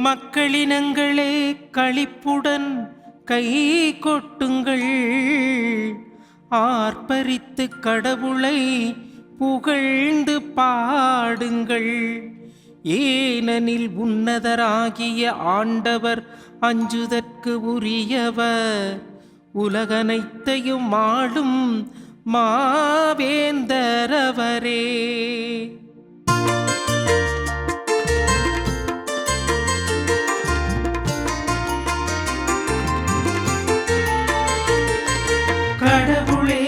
மக்களினங்களே களிப்புடன் கை கொட்டுங்கள், ஆர்ப்பரித்து கடவுளை புகழ்ந்து பாடுங்கள். ஏனெனில் உன்னதராகிய ஆண்டவர் அஞ்சுதற்கு உரியவர், உலகனைத்தையும் ஆளும் மாவேந்தரவரே. கடவுளே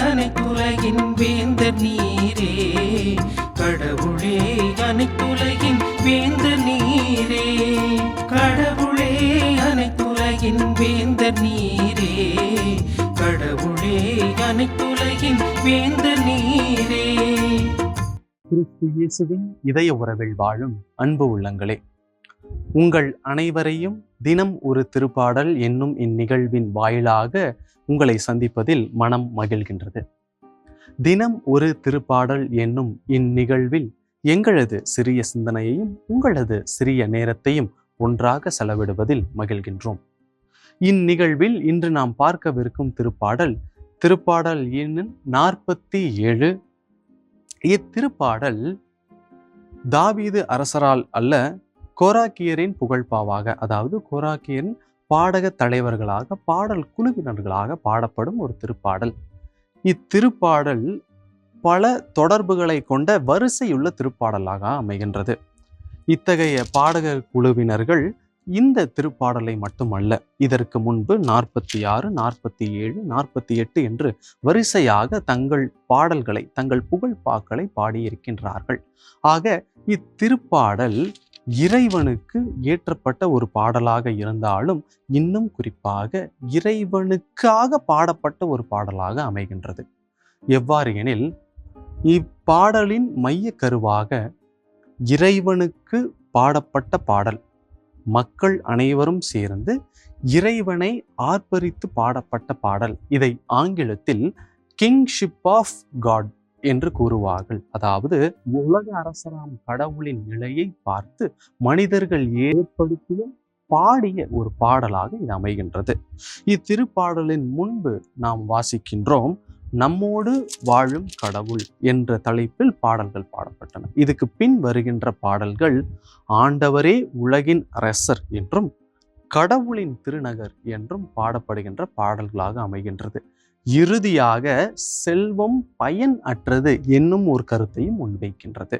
அனைத்துலகின் வேந்தர் நீரே, கடவுளே அனைத்துலகின் வேந்தர் நீரே, கடவுளே அனைத்துலகின் வேந்தர் நீரே, கடவுளே அனைத்துலகின் வேந்தர் நீரே. கிறிஸ்து இயேசுவின் இதய உறவில் வாழும் அன்பு உள்ளங்களே, உங்கள் அனைவரையும் தினம் ஒரு திருப்பாடல் என்னும் இந்நிகழ்வின் வாயிலாக உங்களை சந்திப்பதில் மனம் மகிழ்கின்றது. தினம் ஒரு திருப்பாடல் என்னும் இந்நிகழ்வில் எங்களது சிறிய சிந்தனையையும் உங்களது சிறிய நேரத்தையும் ஒன்றாக செலவிடுவதில் மகிழ்கின்றோம். இந்நிகழ்வில் இன்று நாம் பார்க்கவிருக்கும் திருப்பாடல் எண் 47. இத்திருப்பாடல் தாவீது அரசரால் அல்ல, கோராக்கியரின் புகழ்பாவாக, அதாவது கோராக்கியரின் பாடக தலைவர்களாக, பாடல் குழுவினர்களாக பாடப்படும் ஒரு திருப்பாடல். இத்திருப்பாடல் பல தொடர்புகளை கொண்ட வரிசையுள்ள திருப்பாடலாக அமைகின்றது. இத்தகைய பாடக குழுவினர்கள் இந்த திருப்பாடலை மட்டுமல்ல, இதற்கு முன்பு 46, 47, 48 என்று வரிசையாக தங்கள் பாடல்களை, தங்கள் புகழ்பாக்களை பாடியிருக்கின்றார்கள். ஆக இத்திருப்பாடல் இறைவனுக்கு ஏற்றப்பட்ட ஒரு பாடலாக இருந்தாலும் இன்னும் குறிப்பாக இறைவனுக்காக பாடப்பட்ட ஒரு பாடலாக அமைகின்றது. எவ்வாறு எனில், இப்பாடலின் மைய கருவாக இறைவனுக்கு பாடப்பட்ட பாடல், மக்கள் அனைவரும் சேர்ந்து இறைவனை ஆர்ப்பரித்து பாடப்பட்ட பாடல். இதை ஆங்கிலத்தில் கிங்ஷிப் ஆஃப் காட் என்று கூறுவார்கள். அதாவது உலக அரசராம் கடவுளின் நிலையை பார்த்து மனிதர்கள் ஏற்படுத்திய பாடிய ஒரு பாடலாக இது அமைகின்றது. இத்திருப்பாடலின் முன்பு நாம் வாசிக்கின்றோம், நம்மோடு வாழும் கடவுள் என்ற தலைப்பில் பாடல்கள் பாடப்பட்டன. இதுக்கு பின் வருகின்ற பாடல்கள் ஆண்டவரே உலகின் அரசர் என்றும் கடவுளின் திருநகர் என்றும் பாடப்படுகின்ற பாடல்களாக அமைகின்றது. இறுதியாக செல்வம் பயன் அற்றது என்னும் ஒரு கருத்தையும் முன்வைக்கின்றது.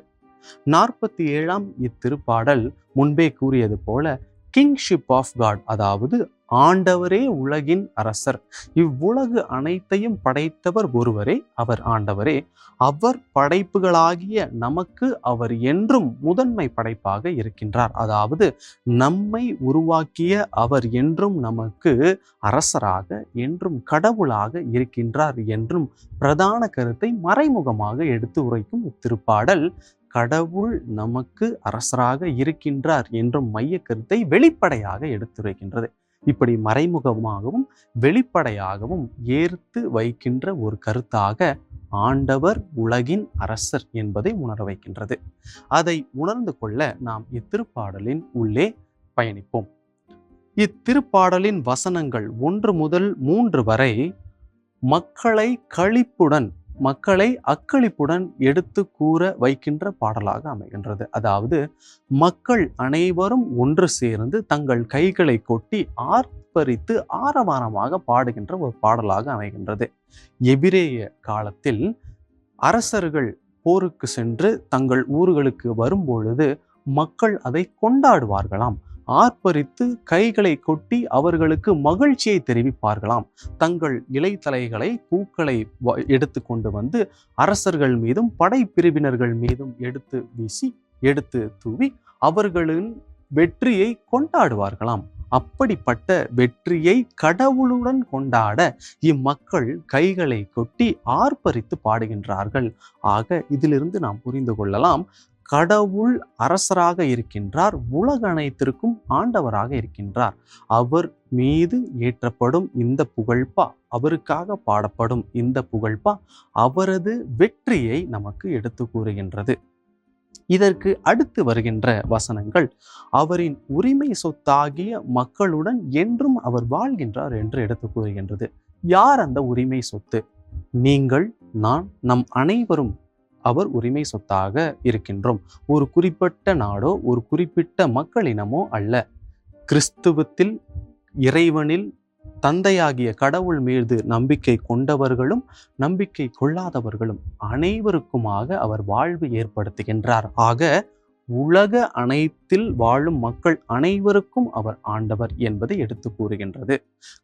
47ஆம் இத்திருப்பாடல் முன்பே கூறியது போல கிங்ஷிப் ஆஃப் காட், அதாவது ஆண்டவரே உலகின் அரசர். இவ்வுலகு அனைத்தையும் படைத்தவர் ஒருவரே, அவர் ஆண்டவரே. அவர் படைப்புகளாகிய நமக்கு அவர் என்றும் முதன்மை படைப்பாக இருக்கின்றார். அதாவது நம்மை உருவாக்கிய அவர் என்றும் நமக்கு அரசராக, என்றும் கடவுளாக இருக்கின்றார் என்றும் பிரதான கருத்தை மறைமுகமாக எடுத்து உரைக்கும் இத்திருப்பாடல் கடவுள் நமக்கு அரசராக இருக்கின்றார் என்றும் மைய கருத்தை வெளிப்படையாக எடுத்துரைக்கின்றது. இப்படி மறைமுகமாகவும் வெளிப்படையாகவும் ஏற்று வைக்கின்ற ஒரு கருத்தாக ஆண்டவர் உலகின் அரசர் என்பதை உணர வைக்கின்றது. அதை உணர்ந்து கொள்ள நாம் இத்திருப்பாடலின் உள்ளே பயணிப்போம். இத்திருப்பாடலின் வசனங்கள் 1 முதல் 3 வரை மக்களை அக்களிப்புடன் எடுத்து கூற வைக்கின்ற பாடலாக அமைகின்றது. அதாவது மக்கள் அனைவரும் ஒன்று சேர்ந்து தங்கள் கைகளை கொட்டி ஆர்ப்பரித்து ஆரவாரமாக பாடுகின்ற ஒரு பாடலாக அமைகின்றது. எபிரேய காலத்தில் அரசர்கள் போருக்கு சென்று தங்கள் ஊர்களுக்கு வரும்பொழுது மக்கள் அதை கொண்டாடுவார்களாம். ஆர்ப்பரித்து கைகளை கொட்டி அவர்களுக்கு மகிழ்ச்சியை தெரிவிப்பார்களாம். தங்கள் இலைத்தலைகளை, பூக்களை எடுத்து கொண்டு வந்து அரசர்கள் மீதும் படை பிரிவினர்கள் மீதும் எடுத்து வீசி, எடுத்து தூவி அவர்களின் வெற்றியை கொண்டாடுவார்களாம். அப்படிப்பட்ட வெற்றியை கடவுளுடன் கொண்டாட இம்மக்கள் கைகளை கொட்டி ஆர்ப்பரித்து பாடுகின்றார்கள். ஆக இதிலிருந்து நாம் புரிந்து கொள்ளலாம், கடவுள் அரசராக இருக்கின்றார், உலக அனைத்திற்கும் ஆண்டவராக இருக்கின்றார். அவர் மீது ஏற்றப்படும் இந்த புகழ்பா, அவருக்காக பாடப்படும் இந்த புகழ்பா அவரது வெற்றியை நமக்கு எடுத்து கூறுகின்றது. இதற்கு அடுத்து வருகின்ற வசனங்கள் அவரின் உரிமை சொத்தாகிய மக்களுடன் என்றும் அவர் வாழ்கின்றார் என்று எடுத்து கூறுகின்றது. யார் அந்த உரிமை சொத்து? நீங்கள், நான், நம் அனைவரும் அவர் உரிமை சொத்தாக இருக்கின்றோம். ஒரு குறிப்பிட்ட நாடோ ஒரு குறிப்பிட்ட மக்களினமோ அல்ல. கிறிஸ்துவத்தில், இறைவனில், தந்தையாகிய கடவுள் மீது நம்பிக்கை கொண்டவர்களும் நம்பிக்கை கொள்ளாதவர்களும் அனைவருக்குமாக அவர் வாழ்வு ஏற்படுத்துகின்றார். ஆக உலக அனைத்தில் வாழும் மக்கள் அனைவருக்கும் அவர் ஆண்டவர் என்பதை எடுத்து கூறுகின்றது.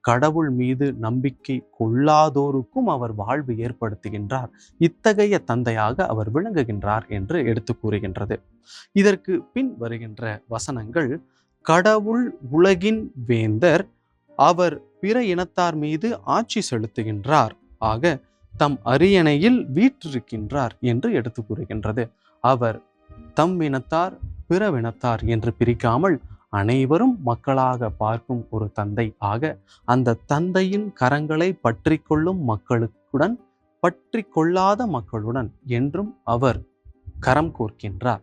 கடவுள் மீது நம்பிக்கை கொள்ளாதோருக்கும் அவர் வாழ்வு ஏற்படுத்துகின்றார். இத்தகைய தந்தையாக அவர் விளங்குகின்றார் என்று எடுத்து கூறுகின்றது. இதற்கு பின் வருகின்ற வசனங்கள் கடவுள் உலகின் வேந்தர், அவர் பிற இனத்தார் மீது ஆட்சி செலுத்துகின்றார், ஆக தம் அரியணையில் வீற்றிருக்கின்றார் என்று எடுத்து கூறுகின்றது. அவர் தம் இனத்தார் பிறவினத்தார் என்று பிரிக்காமல் அனைவரும் மக்களாக பார்க்கும் ஒரு தந்தை. ஆக அந்த தந்தையின் கரங்களை பற்றி கொள்ளும் மக்களுடன் பற்றி கொள்ளாத மக்களுடன் என்றும் அவர் கரம் கோர்க்கின்றார்.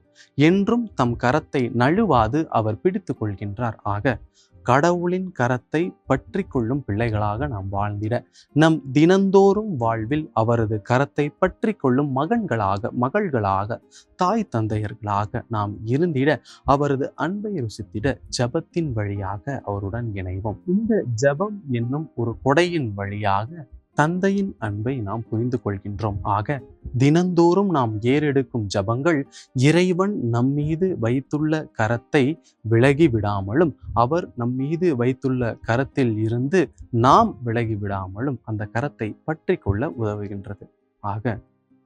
என்றும் தம் கரத்தை நழுவாது அவர் பிடித்து கொள்கின்றார். ஆக கடவுளின் கரத்தை பற்றி கொள்ளும் பிள்ளைகளாக நாம் வாழ்ந்திட, நம் தினந்தோறும் வாழ்வில் அவரது கரத்தை பற்றி கொள்ளும் மகன்களாக, மகள்களாக, தாய் தந்தையர்களாக நாம் இருந்திட, அவரது அன்பை ருசித்திட ஜபத்தின் வழியாக அவருடன் இணைவோம். இந்த ஜபம் என்னும் ஒரு கொடையின் வழியாக தந்தையின் அன்பை நாம் புரிந்து கொள்கின்றோம். ஆக தினந்தோறும் நாம் ஏறெடுக்கும் ஜபங்கள் இறைவன் நம்மீது வைத்துள்ள கரத்தை விலகி விடாமலும், அவர் நம்மீது வைத்துள்ள கரத்தில் இருந்து நாம் விலகி விடாமலும் அந்த கரத்தை பற்றி கொள்ள உதவுகின்றது. ஆக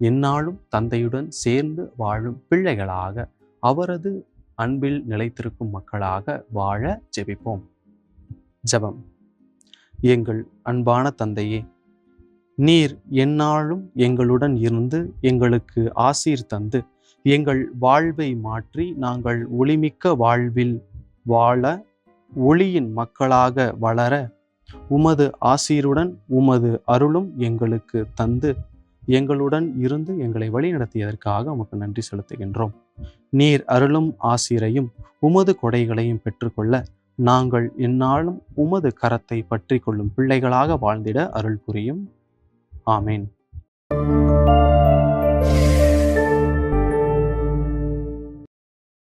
எந்நாளும் தந்தையுடன் சேர்ந்து வாழும் பிள்ளைகளாக, அவரது அன்பில் நிலைத்திருக்கும் மக்களாக வாழ ஜெபிப்போம். ஜெபம். எங்கள் அன்பான தந்தையே, நீர் எந்நாளும் எங்களுடன் இருந்து எங்களுக்கு ஆசீர் தந்து எங்கள் வாழ்வை மாற்றி நாங்கள் ஒளிமிக்க வாழ்வில் வாழ, ஒளியின் மக்களாக வளர உமது ஆசீருடன் உமது அருளும் எங்களுக்கு தந்து எங்களுடன் இருந்து எங்களை வழிநடத்தியதற்காக உமக்கு நன்றி செலுத்துகின்றோம். நீர் அருளும் ஆசீரையும் உமது கொடைகளையும் பெற்றுக்கொள்ள நாங்கள் எந்நாளும் உமது கரத்தை பற்றி கொள்ளும் பிள்ளைகளாக வாழ்ந்திட அருள் புரியும். ஆமேன்.